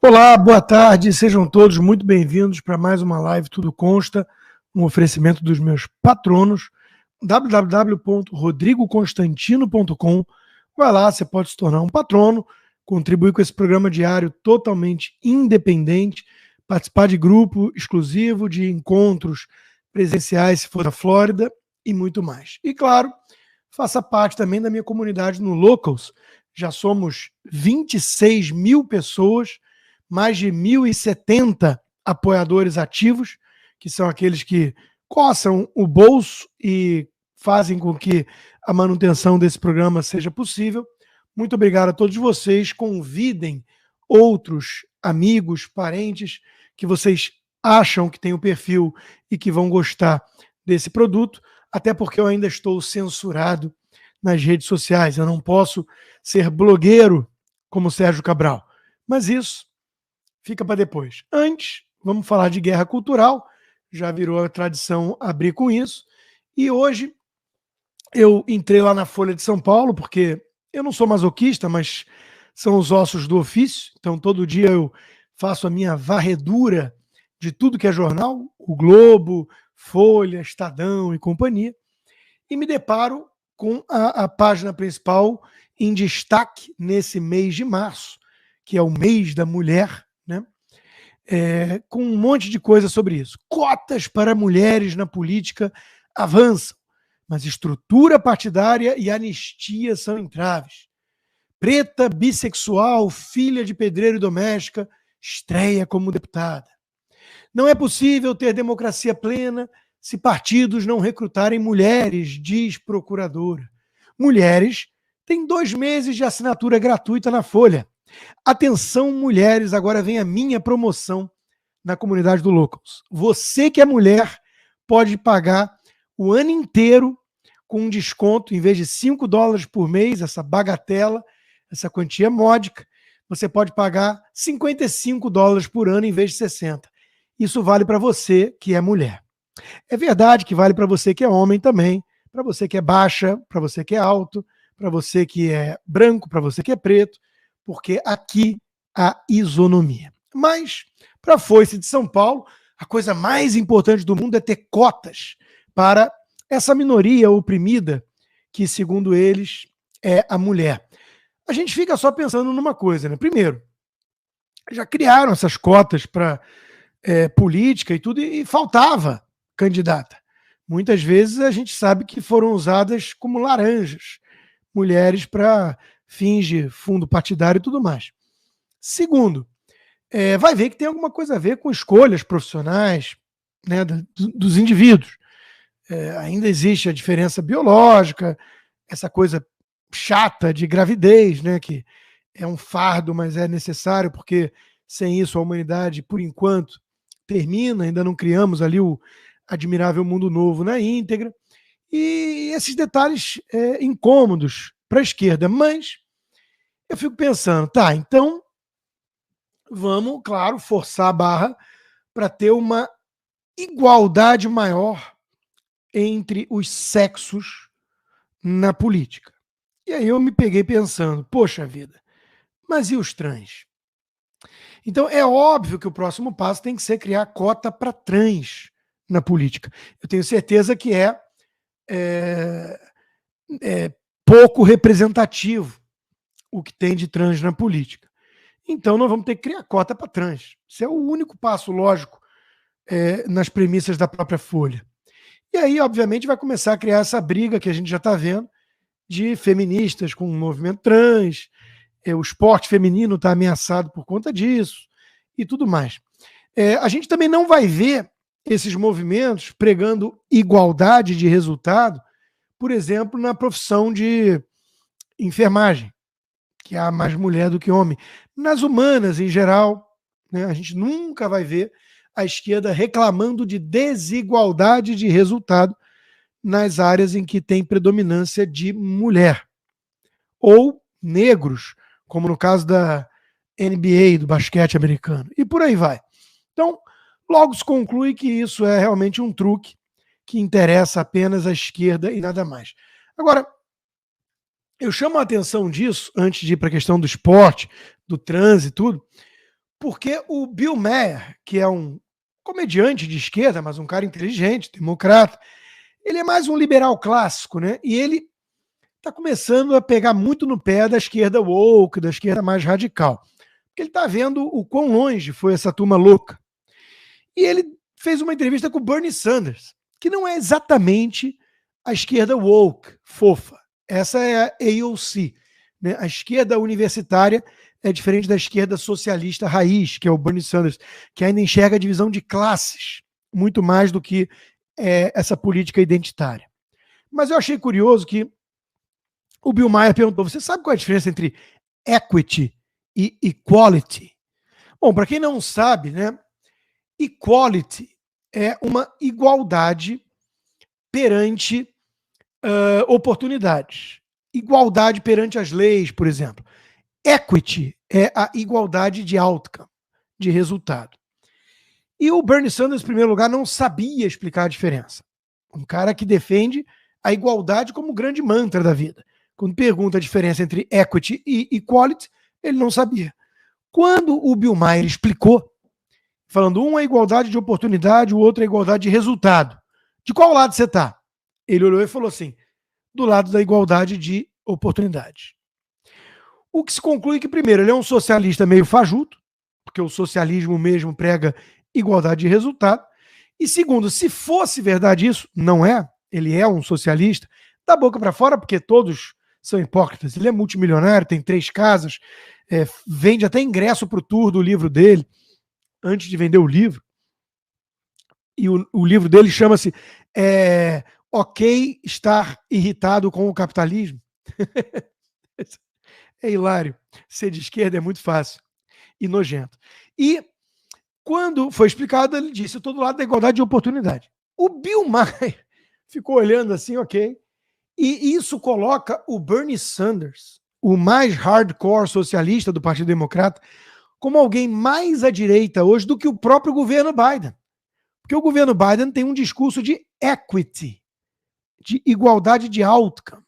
Olá, boa tarde, sejam todos muito bem-vindos para mais uma live Tudo Consta, um oferecimento dos meus patronos, www.rodrigoconstantino.com. Vai lá, você pode se tornar um patrono, contribuir com esse programa diário totalmente independente, participar de grupo exclusivo, de encontros presenciais, se for da Flórida, e muito mais. E claro, faça parte também da minha comunidade no Locals. Já somos 26 mil pessoas, mais de 1.070 apoiadores ativos, que são aqueles que coçam o bolso e fazem com que a manutenção desse programa seja possível. Muito obrigado a todos vocês. Convidem outros amigos, parentes que vocês acham que tem o perfil e que vão gostar desse produto, até porque eu ainda estou censurado nas redes sociais. Eu não posso ser blogueiro como Sérgio Cabral. Mas isso fica para depois. Antes, vamos falar de guerra cultural. Já virou a tradição abrir com isso. E hoje eu entrei lá na Folha de São Paulo, porque eu não sou masoquista, mas são os ossos do ofício. Então todo dia eu faço a minha varredura de tudo que é jornal, o Globo, Folha, Estadão e companhia, e me deparo com a página principal em destaque nesse mês de março, que é o mês da mulher, né? Com um monte de coisa sobre isso. Cotas para mulheres na política avançam, mas estrutura partidária e anistia são entraves. Preta, bissexual, filha de pedreiro e doméstica, estreia como deputada. Não é possível ter democracia plena se partidos não recrutarem mulheres, diz procuradora. Mulheres têm 2 meses de assinatura gratuita na Folha. Atenção, mulheres, agora vem a minha promoção na comunidade do Locals. Você que é mulher pode pagar o ano inteiro com um desconto, em vez de $5 por mês, essa bagatela, essa quantia módica, você pode pagar $55 por ano em vez de 60. Isso vale para você que é mulher. É verdade que vale para você que é homem também, para você que é baixa, para você que é alto, para você que é branco, para você que é preto, porque aqui há isonomia. Mas, para a Foice de São Paulo, a coisa mais importante do mundo é ter cotas para essa minoria oprimida que, segundo eles, é a mulher. A gente fica só pensando numa coisa, né? Primeiro, já criaram essas cotas para política e tudo, e faltava candidata. Muitas vezes a gente sabe que foram usadas como laranjas, mulheres para fins de fundo partidário e tudo mais. Segundo, vai ver que tem alguma coisa a ver com escolhas profissionais, né, dos indivíduos. Ainda existe a diferença biológica, essa coisa chata de gravidez, né, que é um fardo, mas é necessário, porque sem isso a humanidade, por enquanto, termina, ainda não criamos ali o admirável mundo novo na íntegra, e esses detalhes incômodos para a esquerda, mas eu fico pensando, tá, então vamos, claro, forçar a barra para ter uma igualdade maior entre os sexos na política. E aí eu me peguei pensando, poxa vida, mas e os trans? Então é óbvio que o próximo passo tem que ser criar cota para trans na política. Eu tenho certeza que é pouco representativo o que tem de trans na política. Então nós vamos ter que criar cota para trans. Isso é o único passo lógico nas premissas da própria Folha. E aí, obviamente, vai começar a criar essa briga que a gente já está vendo de feministas com o movimento trans, o esporte feminino está ameaçado por conta disso e tudo mais. A gente também não vai ver esses movimentos pregando igualdade de resultado, por exemplo, na profissão de enfermagem, que há mais mulher do que homem. Nas humanas, em geral, né, a gente nunca vai ver a esquerda reclamando de desigualdade de resultado nas áreas em que tem predominância de mulher. Ou negros, como no caso da NBA, do basquete americano. E por aí vai. Então, logo se conclui que isso é realmente um truque que interessa apenas à esquerda e nada mais. Agora, eu chamo a atenção disso, antes de ir para a questão do esporte, do trânsito e tudo, Porque o Bill Maher, que é um comediante de esquerda, mas um cara inteligente, democrata, ele é mais um liberal clássico, né? E ele está começando a pegar muito no pé da esquerda woke, da esquerda mais radical. Porque ele está vendo o quão longe foi essa turma louca. E ele fez uma entrevista com o Bernie Sanders, que não é exatamente a esquerda woke, fofa. Essa é a AOC. Né? A esquerda universitária é diferente da esquerda socialista raiz, que é o Bernie Sanders, que ainda enxerga a divisão de classes, muito mais do que essa política identitária. Mas eu achei curioso que o Bill Maher perguntou, você sabe qual é a diferença entre equity e equality? Bom, para quem não sabe, né, equality é uma igualdade perante oportunidades. Igualdade perante as leis, por exemplo. Equity é a igualdade de outcome, de resultado. E o Bernie Sanders, em primeiro lugar, não sabia explicar a diferença. Um cara que defende a igualdade como grande mantra da vida. Quando pergunta a diferença entre equity e equality, ele não sabia. Quando o Bill Maher explicou, falando um é igualdade de oportunidade, o outro é igualdade de resultado. De qual lado você está? Ele olhou e falou assim, do lado da igualdade de oportunidade. O que se conclui que, primeiro, ele é um socialista meio fajuto, porque o socialismo mesmo prega igualdade de resultado. E segundo, se fosse verdade isso, não é, ele é um socialista, da boca para fora, porque todos são hipócritas. Ele é multimilionário, tem 3 casas, vende até ingresso para o tour do livro dele, antes de vender o livro. E o livro dele chama-se Ok Estar Irritado com o Capitalismo. É hilário. Ser de esquerda é muito fácil e nojento. E quando foi explicado, ele disse, eu estou do lado da igualdade de oportunidade. O Bill Maher ficou olhando assim, ok. E isso coloca o Bernie Sanders, o mais hardcore socialista do Partido Democrata, como alguém mais à direita hoje do que o próprio governo Biden. Porque o governo Biden tem um discurso de equity, de igualdade de outcome.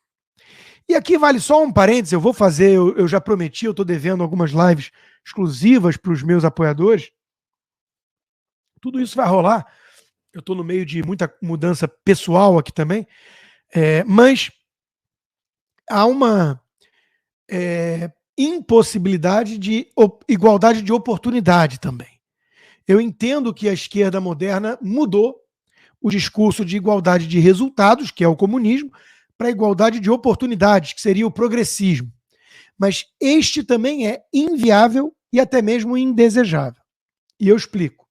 E aqui vale só um parênteses, eu vou fazer, eu já prometi, eu estou devendo algumas lives exclusivas para os meus apoiadores. Tudo isso vai rolar. Eu estou no meio de muita mudança pessoal aqui também, mas há uma impossibilidade de igualdade de oportunidade também. Eu entendo que a esquerda moderna mudou o discurso de igualdade de resultados, que é o comunismo, para a igualdade de oportunidades, que seria o progressismo. Mas este também é inviável e até mesmo indesejável. E eu explico.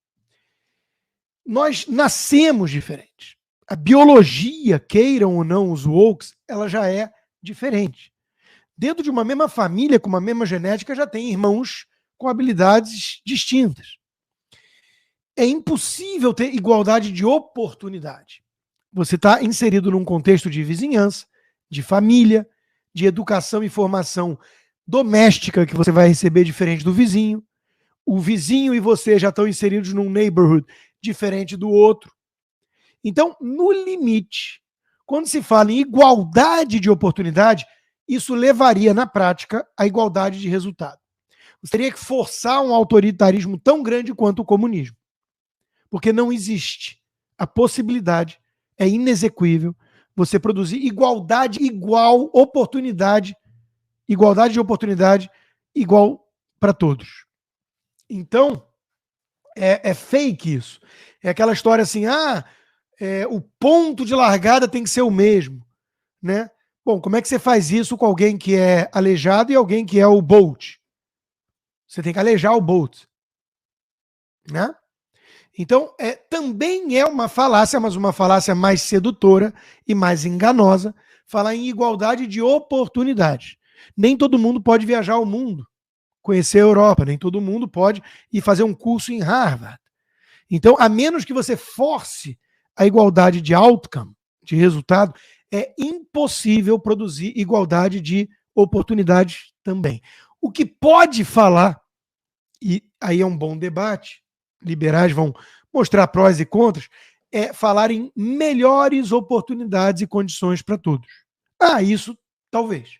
Nós nascemos diferentes. A biologia, queiram ou não os wokes, ela já é diferente. Dentro de uma mesma família, com uma mesma genética, já tem irmãos com habilidades distintas. É impossível ter igualdade de oportunidade. Você está inserido num contexto de vizinhança, de família, de educação e formação doméstica que você vai receber diferente do vizinho. O vizinho e você já estão inseridos num neighborhood diferente do outro. Então, no limite, quando se fala em igualdade de oportunidade, isso levaria, na prática, à igualdade de resultado. Você teria que forçar um autoritarismo tão grande quanto o comunismo. Porque não existe a possibilidade, é inexequível, você produzir igualdade igual, igualdade de oportunidade igual para todos. Então, é fake isso. É aquela história assim, o ponto de largada tem que ser o mesmo, né? Bom, como é que você faz isso com alguém que é aleijado e alguém que é o Bolt? Você tem que aleijar o Bolt, né? Então, também é uma falácia, mas uma falácia mais sedutora e mais enganosa, falar em igualdade de oportunidades. Nem todo mundo pode viajar ao mundo, conhecer a Europa, nem todo mundo pode ir fazer um curso em Harvard. Então, a menos que você force a igualdade de outcome, de resultado, é impossível produzir igualdade de oportunidades também. O que pode falar, e aí é um bom debate, liberais vão mostrar prós e contras, é falar em melhores oportunidades e condições para todos. Isso talvez.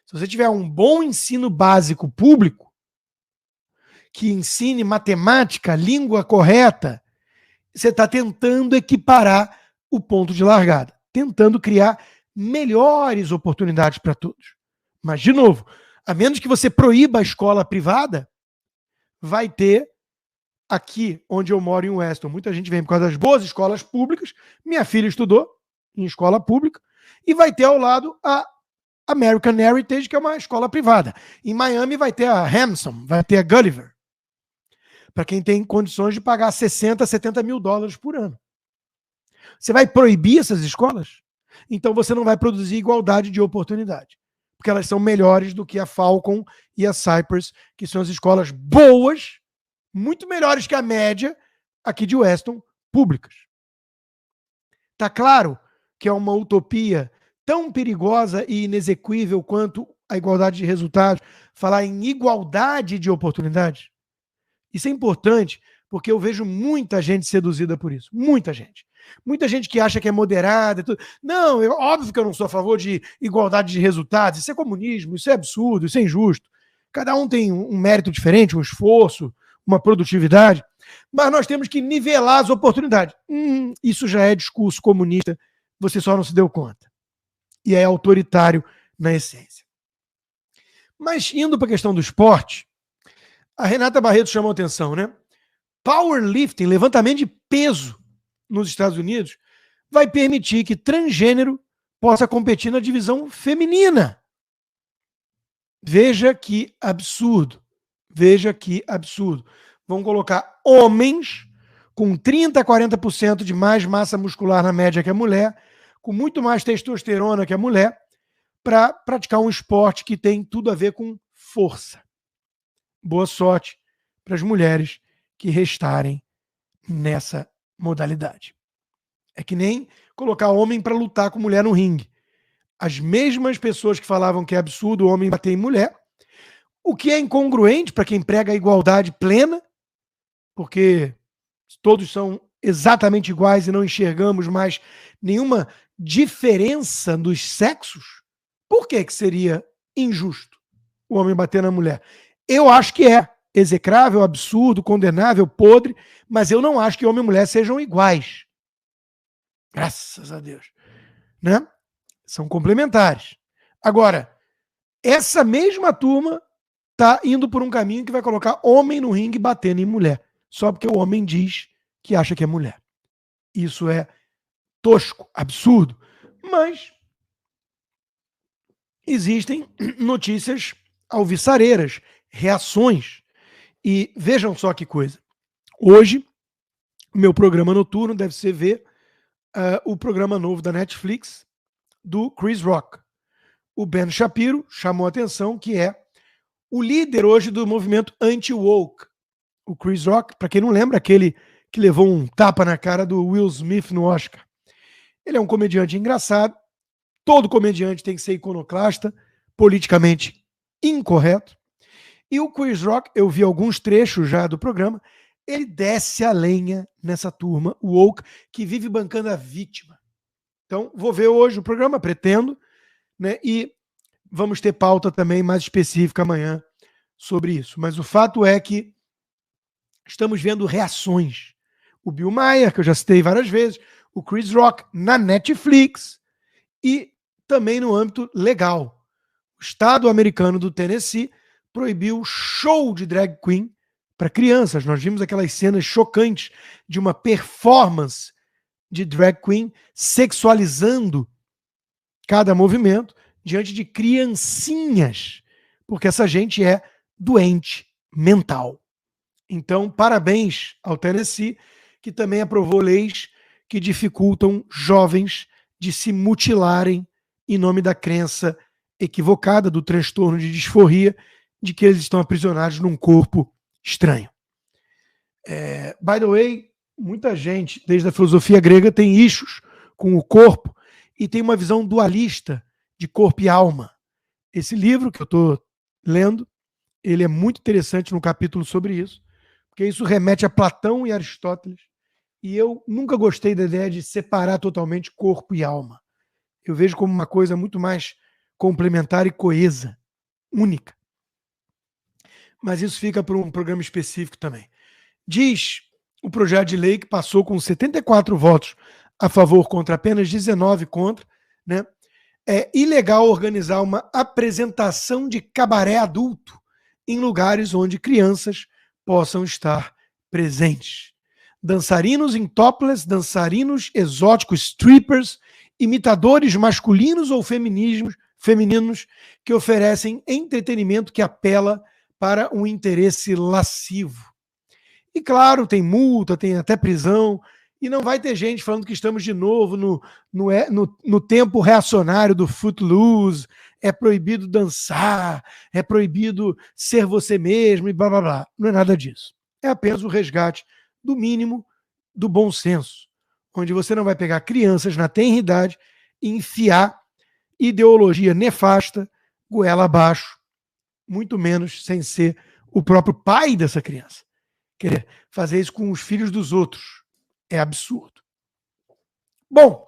Se você tiver um bom ensino básico público, que ensine matemática, língua correta, você está tentando equiparar o ponto de largada, tentando criar melhores oportunidades para todos. Mas, de novo, a menos que você proíba a escola privada, vai ter, aqui onde eu moro em Weston, muita gente vem por causa das boas escolas públicas, minha filha estudou em escola pública, e vai ter ao lado a American Heritage, que é uma escola privada. Em Miami vai ter a Hamson, vai ter a Gulliver, para quem tem condições de pagar 60, 70 mil dólares por ano. Você vai proibir essas escolas? Então você não vai produzir igualdade de oportunidade, porque elas são melhores do que a Falcon e a Cypress, que são as escolas boas, muito melhores que a média aqui de Weston, públicas. Tá claro que é uma utopia tão perigosa e inexequível quanto a igualdade de resultados, falar em igualdade de oportunidades? Isso é importante porque eu vejo muita gente seduzida por isso. Muita gente. Muita gente que acha que é moderada. Tudo. Não, óbvio que eu não sou a favor de igualdade de resultados. Isso é comunismo, isso é absurdo, isso é injusto. Cada um tem um mérito diferente, um esforço, uma produtividade. Mas nós temos que nivelar as oportunidades. Isso já é discurso comunista, você só não se deu conta. E é autoritário na essência. Mas indo para a questão do esporte, a Renata Barreto chamou atenção, né? Powerlifting, levantamento de peso nos Estados Unidos, vai permitir que transgênero possa competir na divisão feminina. Veja que absurdo. Veja que absurdo. Vão colocar homens com 30% a 40% de mais massa muscular na média que a mulher, com muito mais testosterona que a mulher, para praticar um esporte que tem tudo a ver com força. Boa sorte para as mulheres que restarem nessa modalidade. É que nem colocar homem para lutar com mulher no ringue. As mesmas pessoas que falavam que é absurdo o homem bater em mulher, o que é incongruente para quem prega a igualdade plena, porque todos são exatamente iguais e não enxergamos mais nenhuma diferença dos sexos. Por que seria injusto o homem bater na mulher? Eu acho que é execrável, absurdo, condenável, podre, mas eu não acho que homem e mulher sejam iguais. Graças a Deus. Né? São complementares. Agora, essa mesma turma está indo por um caminho que vai colocar homem no ringue batendo em mulher, só porque o homem diz que acha que é mulher. Isso é tosco, absurdo, mas existem notícias alvissareiras, reações. E vejam só que coisa. Hoje, meu programa noturno deve ser ver o programa novo da Netflix do Chris Rock. O Ben Shapiro chamou a atenção que é o líder hoje do movimento anti-woke. O Chris Rock, para quem não lembra, aquele que levou um tapa na cara do Will Smith no Oscar. Ele é um comediante engraçado. Todo comediante tem que ser iconoclasta, politicamente incorreto. E o Chris Rock, eu vi alguns trechos já do programa, ele desce a lenha nessa turma, o woke, que vive bancando a vítima. Então, vou ver hoje o programa, pretendo, né? E vamos ter pauta também mais específica amanhã sobre isso. Mas o fato é que estamos vendo reações. O Bill Maher, que eu já citei várias vezes, o Chris Rock na Netflix e também no âmbito legal. O estado americano do Tennessee proibiu show de drag queen para crianças. Nós vimos aquelas cenas chocantes de uma performance de drag queen sexualizando cada movimento diante de criancinhas, porque essa gente é doente mental. Então, parabéns ao Tennessee, que também aprovou leis que dificultam jovens de se mutilarem em nome da crença equivocada, do transtorno de disforria, de que eles estão aprisionados num corpo estranho. By the way, muita gente, desde a filosofia grega, tem issues com o corpo e tem uma visão dualista de corpo e alma. Esse livro que eu estou lendo, ele é muito interessante no capítulo sobre isso, porque isso remete a Platão e Aristóteles, e eu nunca gostei da ideia de separar totalmente corpo e alma. Eu vejo como uma coisa muito mais complementar e coesa, única. mas isso fica para um programa específico também. Diz o projeto de lei que passou com 74 votos a favor contra apenas 19 contra, né? É ilegal organizar uma apresentação de cabaré adulto em lugares onde crianças possam estar presentes. Dançarinos em topless, dançarinos exóticos, strippers, imitadores masculinos ou femininos que oferecem entretenimento que apela para um interesse lascivo. E claro, tem multa, tem até prisão, e não vai ter gente falando que estamos de novo no tempo reacionário do Footloose, é proibido dançar, é proibido ser você mesmo e blá blá blá. Não é nada disso. É apenas o resgate do mínimo do bom senso, onde você não vai pegar crianças na tenra idade e enfiar ideologia nefasta, goela abaixo, muito menos sem ser o próprio pai dessa criança. Querer fazer isso com os filhos dos outros é absurdo. Bom,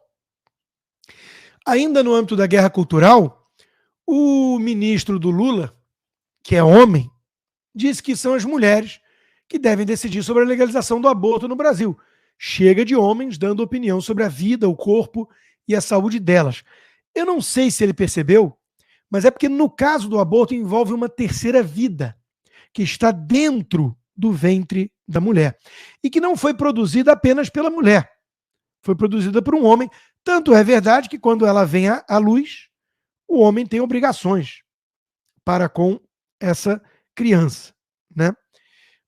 ainda no âmbito da guerra cultural, o ministro do Lula, que é homem, disse que são as mulheres que devem decidir sobre a legalização do aborto no Brasil. Chega de homens dando opinião sobre a vida, o corpo e a saúde delas. Eu não sei se ele percebeu, mas é porque no caso do aborto envolve uma terceira vida que está dentro do ventre da mulher e que não foi produzida apenas pela mulher, foi produzida por um homem. Tanto é verdade que quando ela vem à luz, o homem tem obrigações para com essa criança, né?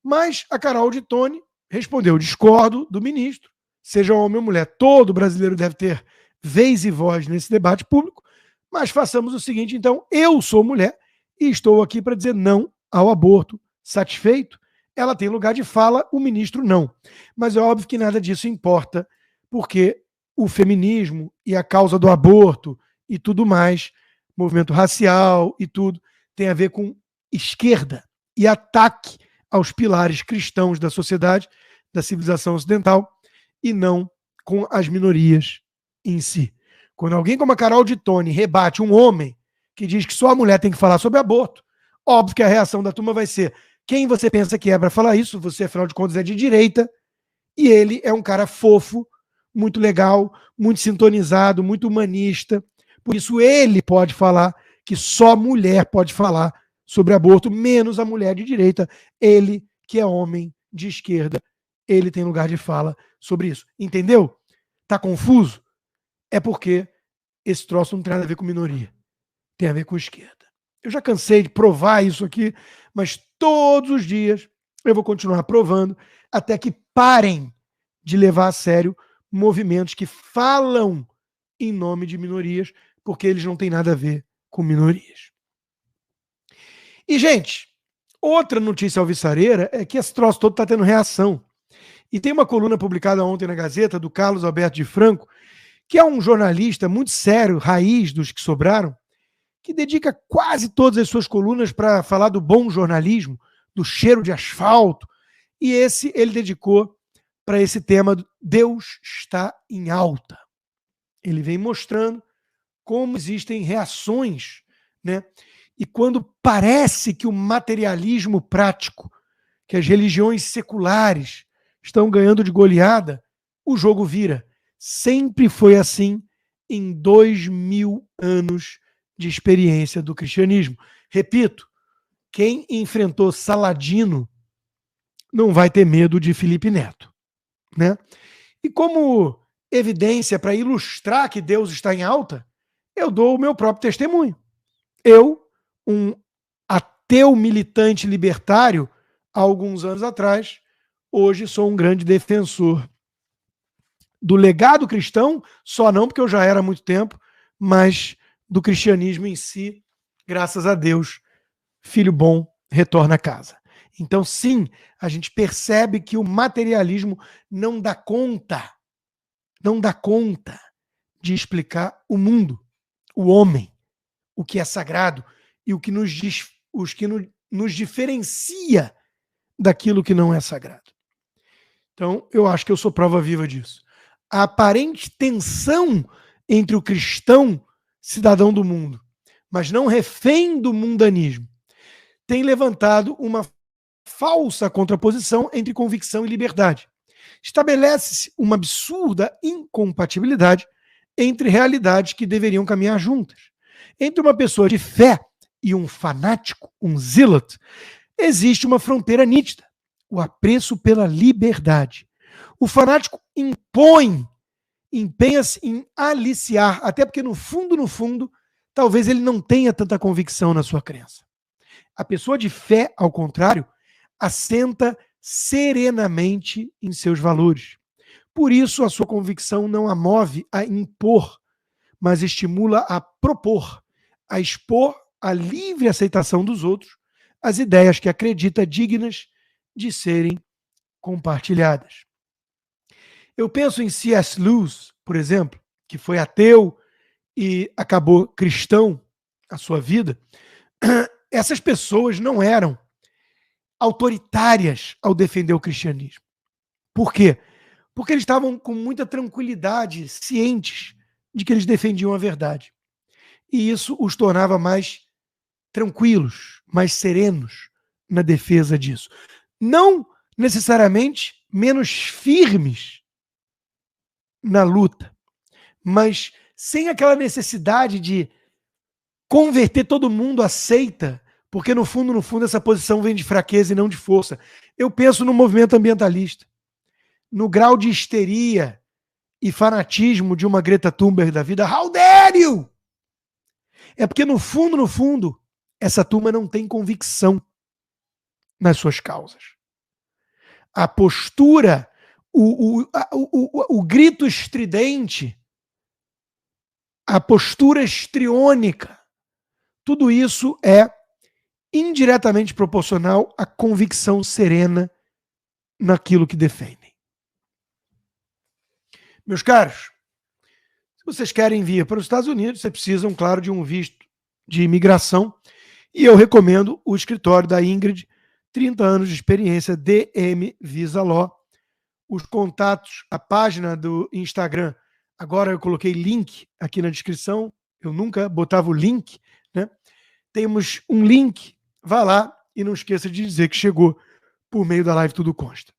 Mas a Carol de Tone respondeu: discordo do ministro, seja homem ou mulher, todo brasileiro deve ter vez e voz nesse debate público, mas façamos o seguinte, então, eu sou mulher e estou aqui para dizer não ao aborto. Satisfeito? Ela tem lugar de fala, o ministro não. Mas é óbvio que nada disso importa, porque o feminismo e a causa do aborto e tudo mais, movimento racial e tudo, tem a ver com esquerda e ataque aos pilares cristãos da sociedade, da civilização ocidental, e não com as minorias em si. Quando alguém como a Carol de Tone rebate um homem que diz que só a mulher tem que falar sobre aborto, óbvio que a reação da turma vai ser: quem você pensa que é para falar isso? Você, afinal de contas, é de direita, e ele é um cara fofo, muito legal, muito sintonizado, muito humanista. Por isso ele pode falar que só mulher pode falar sobre aborto, menos a mulher de direita. Ele, que é homem de esquerda, ele tem lugar de fala sobre isso. Entendeu? Tá confuso? É porque esse troço não tem nada a ver com minoria. Tem a ver com esquerda. Eu já cansei de provar isso aqui, mas todos os dias eu vou continuar provando até que parem de levar a sério movimentos que falam em nome de minorias, porque eles não têm nada a ver com minorias. E, gente, outra notícia alvissareira é que esse troço todo está tendo reação. E tem uma coluna publicada ontem na Gazeta do Carlos Alberto de Franco, que é um jornalista muito sério, raiz dos que sobraram, que dedica quase todas as suas colunas para falar do bom jornalismo, do cheiro de asfalto, e esse ele dedicou para esse tema: Deus está em alta. Ele vem mostrando como existem reações, né? E quando parece que o materialismo prático, que as religiões seculares estão ganhando de goleada, o jogo vira. Sempre foi assim em 2000 anos de experiência do cristianismo. Repito, quem enfrentou Saladino não vai ter medo de Felipe Neto, né? E como evidência para ilustrar que Deus está em alta, eu dou o meu próprio testemunho. Eu, um ateu militante libertário, há alguns anos atrás, hoje sou um grande defensor do legado cristão, só não porque eu já era há muito tempo, mas do cristianismo em si, graças a Deus, filho bom retorna a casa. Então, sim, a gente percebe que o materialismo não dá conta de explicar o mundo, o homem, o que é sagrado e o que nos diferencia daquilo que não é sagrado. Então, eu acho que eu sou prova viva disso. A aparente tensão entre o cristão, cidadão do mundo, mas não refém do mundanismo, tem levantado uma falsa contraposição entre convicção e liberdade. Estabelece-se uma absurda incompatibilidade entre realidades que deveriam caminhar juntas. Entre uma pessoa de fé e um fanático, um zealot, existe uma fronteira nítida, o apreço pela liberdade. O fanático empenha-se em aliciar, até porque no fundo, talvez ele não tenha tanta convicção na sua crença. A pessoa de fé, ao contrário, assenta serenamente em seus valores. Por isso, a sua convicção não a move a impor, mas estimula a propor, a expor a livre aceitação dos outros as ideias que acredita dignas de serem compartilhadas. Eu penso em C.S. Lewis, por exemplo, que foi ateu e acabou cristão a sua vida. Essas pessoas não eram autoritárias ao defender o cristianismo. Por quê? Porque eles estavam com muita tranquilidade, cientes de que eles defendiam a verdade. E isso os tornava mais tranquilos, mais serenos na defesa disso. Não necessariamente menos firmes na luta, mas sem aquela necessidade de converter todo mundo a seita, porque no fundo, essa posição vem de fraqueza e não de força. Eu penso no movimento ambientalista, no grau de histeria e fanatismo de uma Greta Thunberg da vida. How dare you? É porque no fundo, essa turma não tem convicção nas suas causas. A postura, o grito estridente, a postura histriônica, tudo isso é indiretamente proporcional à convicção serena naquilo que defendem. Meus caros, se vocês querem vir para os Estados Unidos, vocês precisam, claro, de um visto de imigração, e eu recomendo o escritório da Ingrid, 30 anos de experiência, DM Visa Law. Os contatos, a página do Instagram, agora eu coloquei link aqui na descrição, eu nunca botava o link, né? Temos um link, vá lá e não esqueça de dizer que chegou por meio da live Tudo Consta.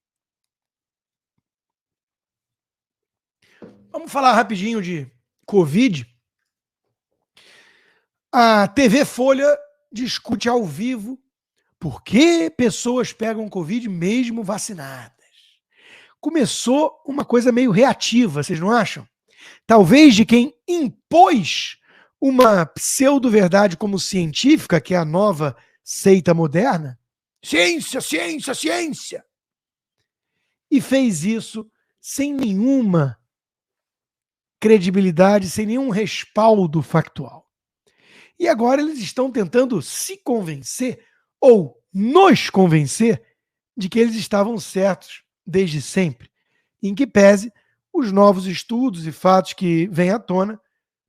Vamos falar rapidinho de Covid. A TV Folha discute ao vivo por que pessoas pegam Covid mesmo vacinadas. Começou uma coisa meio reativa, vocês não acham? Talvez de quem impôs uma pseudo-verdade como científica, que é a nova seita moderna. Ciência, ciência, ciência! E fez isso sem nenhuma credibilidade, sem nenhum respaldo factual. E agora eles estão tentando se convencer, ou nos convencer, de que eles estavam certos desde sempre, em que pese os novos estudos e fatos que vêm à tona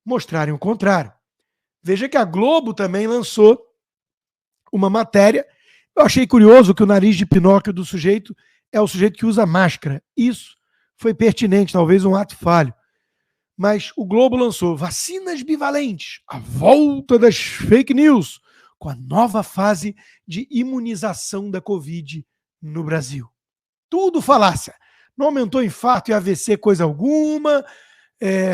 mostrarem o contrário. Veja que a Globo também lançou uma matéria. Eu achei curioso que o nariz de Pinóquio do sujeito é o sujeito que usa máscara. Isso foi pertinente, talvez um ato falho. Mas o Globo lançou vacinas bivalentes, a volta das fake news, com a nova fase de imunização da Covid no Brasil. Tudo falácia. Não aumentou infarto e AVC coisa alguma,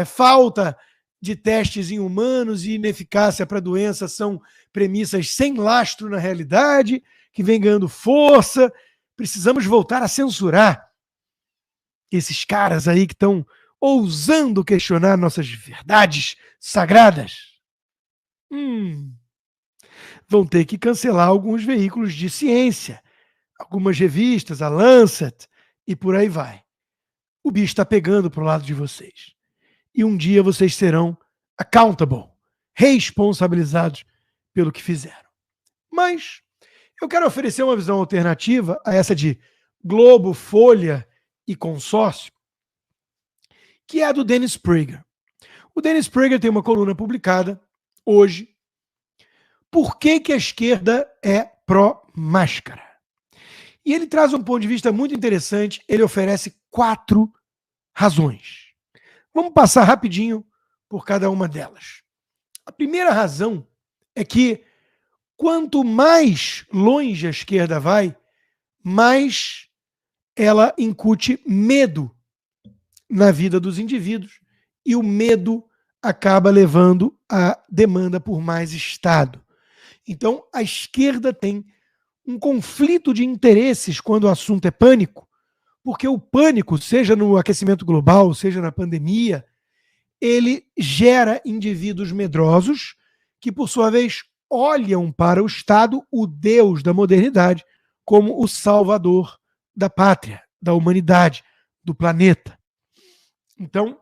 falta de testes em humanos e ineficácia para a doença são premissas sem lastro na realidade, que vem ganhando força. Precisamos voltar a censurar esses caras aí que estão ousando questionar nossas verdades sagradas. Vão ter que cancelar alguns veículos de ciência, algumas revistas, a Lancet, e por aí vai. O bicho está pegando para o lado de vocês. E um dia vocês serão accountable, responsabilizados pelo que fizeram. Mas eu quero oferecer uma visão alternativa a essa de Globo, Folha e consórcio, que é a do Dennis Prager. O Dennis Prager tem uma coluna publicada hoje. Por que a esquerda é pró-máscara? E ele traz um ponto de vista muito interessante. Ele oferece 4 razões. Vamos passar rapidinho por cada uma delas. A primeira razão é que quanto mais longe a esquerda vai, mais ela incute medo na vida dos indivíduos, e o medo acaba levando à demanda por mais Estado. Então, a esquerda tem um conflito de interesses quando o assunto é pânico, porque o pânico, seja no aquecimento global, seja na pandemia, ele gera indivíduos medrosos que, por sua vez, olham para o Estado, o Deus da modernidade, como o salvador da pátria, da humanidade, do planeta. Então,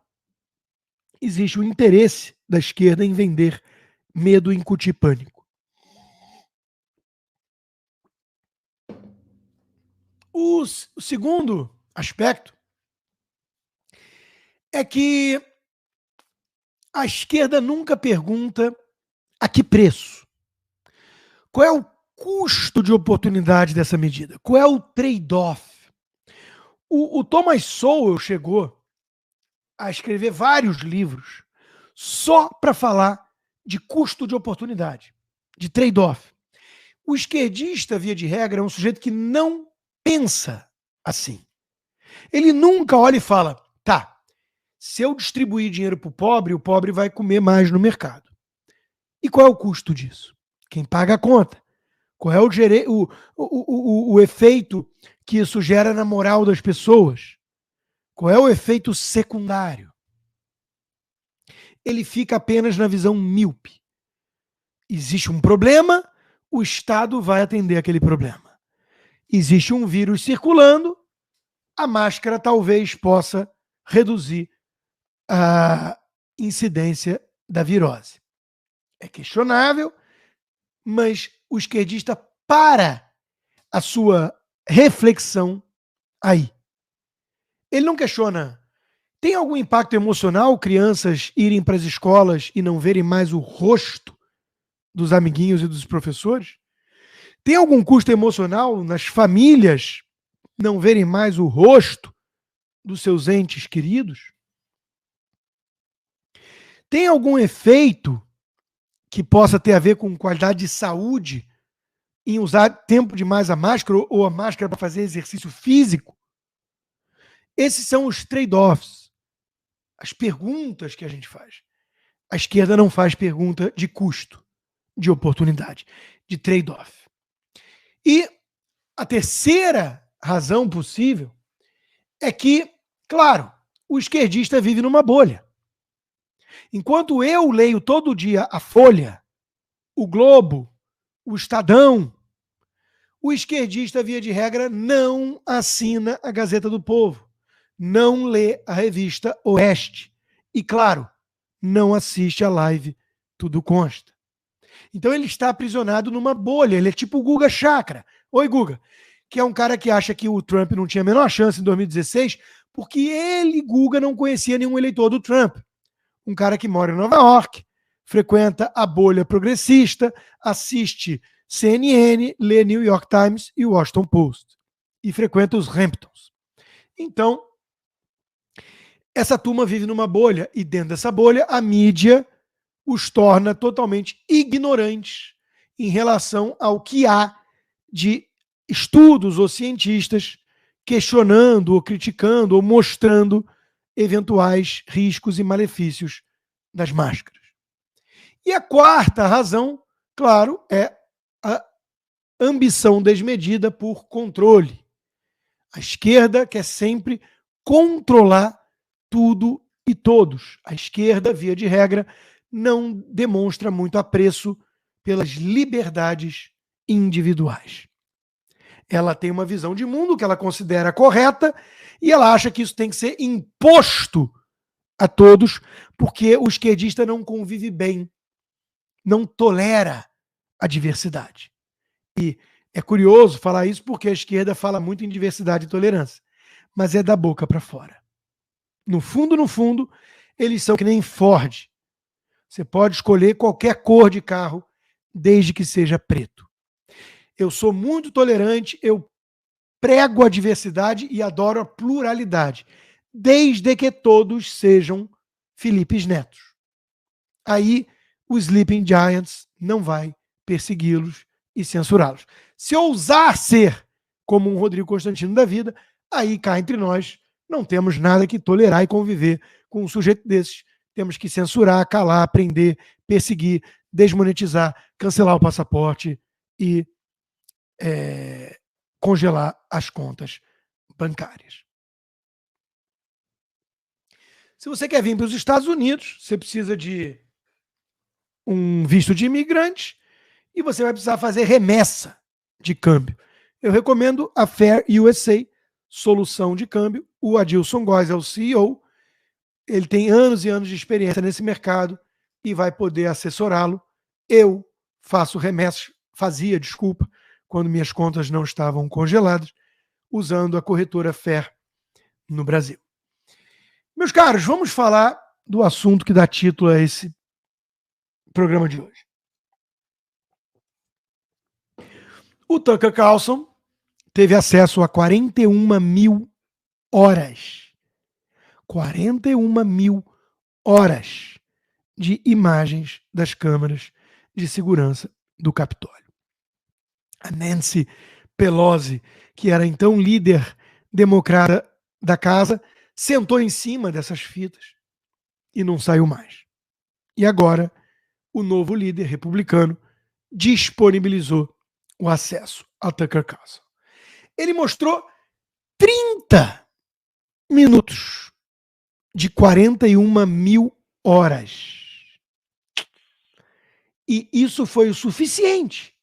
existe o interesse da esquerda em vender medo e incutir pânico. O segundo aspecto é que a esquerda nunca pergunta a que preço. Qual é o custo de oportunidade dessa medida? Qual é o trade-off? O Thomas Sowell chegou a escrever vários livros só para falar de custo de oportunidade, de trade-off. O esquerdista, via de regra, é um sujeito que não pensa assim. Ele nunca olha e fala, tá, se eu distribuir dinheiro para o pobre vai comer mais no mercado. E qual é o custo disso? Quem paga a conta? Qual é o efeito que isso gera na moral das pessoas? Qual é o efeito secundário? Ele fica apenas na visão míope. Existe um problema, o Estado vai atender aquele problema. Existe um vírus circulando, a máscara talvez possa reduzir a incidência da virose. É questionável, mas o esquerdista para a sua reflexão aí. Ele não questiona, tem algum impacto emocional crianças irem para as escolas e não verem mais o rosto dos amiguinhos e dos professores? Tem algum custo emocional nas famílias não verem mais o rosto dos seus entes queridos? Tem algum efeito que possa ter a ver com qualidade de saúde em usar tempo demais a máscara ou a máscara para fazer exercício físico? Esses são os trade-offs, as perguntas que a gente faz. A esquerda não faz pergunta de custo, de oportunidade, de trade-off. E a terceira razão possível é que, claro, o esquerdista vive numa bolha. Enquanto eu leio todo dia a Folha, o Globo, o Estadão, o esquerdista, via de regra, não assina a Gazeta do Povo, não lê a revista Oeste e, claro, não assiste a live Tudo Consta. Então ele está aprisionado numa bolha, ele é tipo o Guga Chakra. Oi, Guga, que é um cara que acha que o Trump não tinha a menor chance em 2016 porque ele, Guga, não conhecia nenhum eleitor do Trump. Um cara que mora em Nova York, frequenta a bolha progressista, assiste CNN, lê New York Times e Washington Post. E frequenta os Hamptons. Então, essa turma vive numa bolha, e dentro dessa bolha, a mídia os torna totalmente ignorantes em relação ao que há de estudos ou cientistas questionando ou criticando ou mostrando eventuais riscos e malefícios das máscaras. E a quarta razão, claro, é a ambição desmedida por controle. A esquerda quer sempre controlar tudo e todos. A esquerda, via de regra, não demonstra muito apreço pelas liberdades individuais. Ela tem uma visão de mundo que ela considera correta e ela acha que isso tem que ser imposto a todos, porque o esquerdista não convive bem, não tolera a diversidade. E é curioso falar isso porque a esquerda fala muito em diversidade e tolerância, mas é da boca para fora. No fundo, eles são que nem Ford. Você pode escolher qualquer cor de carro, desde que seja preto. Eu sou muito tolerante, eu prego a diversidade e adoro a pluralidade, desde que todos sejam Filipes Netos. Aí o Sleeping Giants não vai persegui-los e censurá-los. Se ousar ser como um Rodrigo Constantino da vida, aí cá entre nós não temos nada que tolerar e conviver com um sujeito desses. Temos que censurar, calar, prender, perseguir, desmonetizar, cancelar o passaporte e congelar as contas bancárias. Se você quer vir para os Estados Unidos, você precisa de um visto de imigrante e você vai precisar fazer remessa de câmbio. Eu recomendo a Fair USA, solução de câmbio. O Adilson Góes é o CEO. Ele tem anos e anos de experiência nesse mercado e vai poder assessorá-lo. Eu faço remessas, quando minhas contas não estavam congeladas, usando a corretora Fair no Brasil. Meus caros, vamos falar do assunto que dá título a esse programa de hoje. O Tucker Carlson teve acesso a 41 mil horas. 41 mil horas de imagens das câmeras de segurança do Capitólio. A Nancy Pelosi, que era então líder democrata da casa, sentou em cima dessas fitas e não saiu mais. E agora, o novo líder republicano disponibilizou o acesso a Tucker Carlson. Ele mostrou 30 minutos de 41 mil horas. E isso foi o suficiente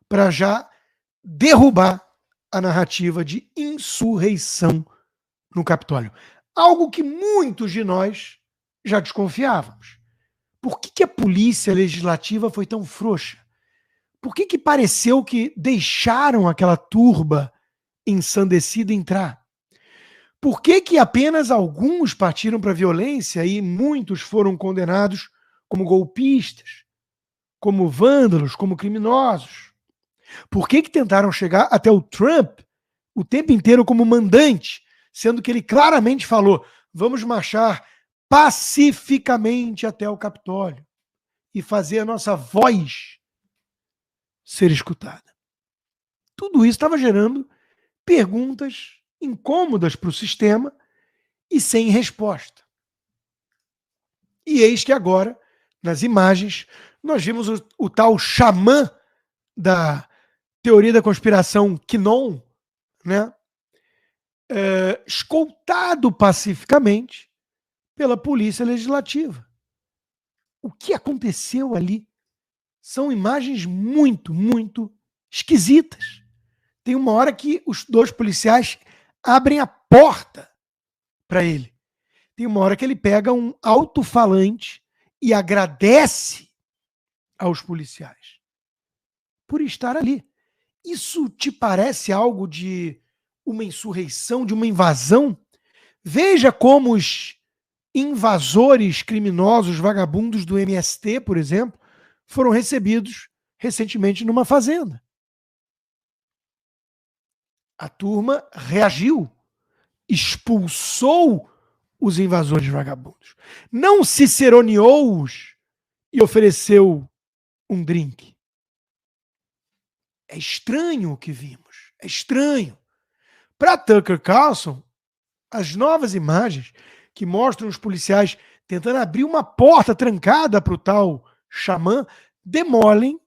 para já derrubar a narrativa de insurreição no Capitólio. Algo que muitos de nós já desconfiávamos. Por que a polícia legislativa foi tão frouxa? Por que pareceu que deixaram aquela turba ensandecida entrar? Por que apenas alguns partiram para a violência e muitos foram condenados como golpistas, como vândalos, como criminosos? Por que tentaram chegar até o Trump o tempo inteiro como mandante, sendo que ele claramente falou: vamos marchar pacificamente até o Capitólio e fazer a nossa voz ser escutada? Tudo isso estava gerando perguntas incômodas para o sistema e sem resposta. E eis que agora, nas imagens, nós vimos o tal xamã da teoria da conspiração QAnon, né? Escoltado pacificamente pela polícia legislativa. O que aconteceu ali são imagens muito, muito esquisitas. Tem uma hora que os dois policiais abrem a porta para ele. Tem uma hora que ele pega um alto-falante e agradece aos policiais por estar ali. Isso te parece algo de uma insurreição, de uma invasão? Veja como os invasores criminosos, vagabundos do MST, por exemplo, foram recebidos recentemente numa fazenda. A turma reagiu, expulsou os invasores vagabundos. Não ciceroneou-os e ofereceu um drink. É estranho o que vimos. É estranho. Para Tucker Carlson, as novas imagens que mostram os policiais tentando abrir uma porta trancada para o tal xamã demolem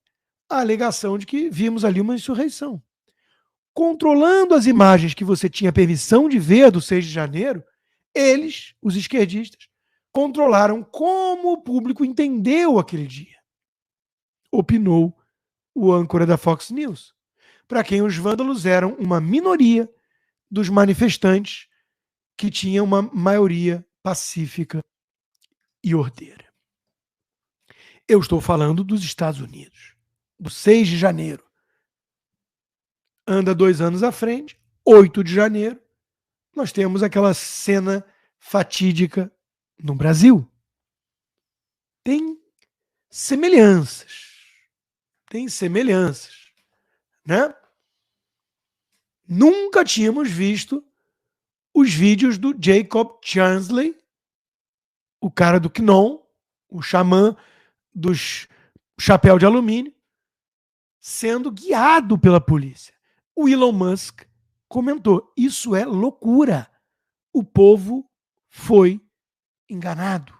a alegação de que vimos ali uma insurreição. Controlando as imagens que você tinha permissão de ver do 6 de janeiro, eles, os esquerdistas, controlaram como o público entendeu aquele dia. Opinou o âncora da Fox News, para quem os vândalos eram uma minoria dos manifestantes que tinha uma maioria pacífica e ordeira. Eu estou falando dos Estados Unidos, do 6 de janeiro. Anda 2 anos à frente, 8 de janeiro, nós temos aquela cena fatídica no Brasil. Tem semelhanças, né? Nunca tínhamos visto os vídeos do Jacob Chansley, o cara do QAnon, o xamã dos chapéu de alumínio, sendo guiado pela polícia. o Elon Musk comentou: isso é loucura. O povo foi enganado.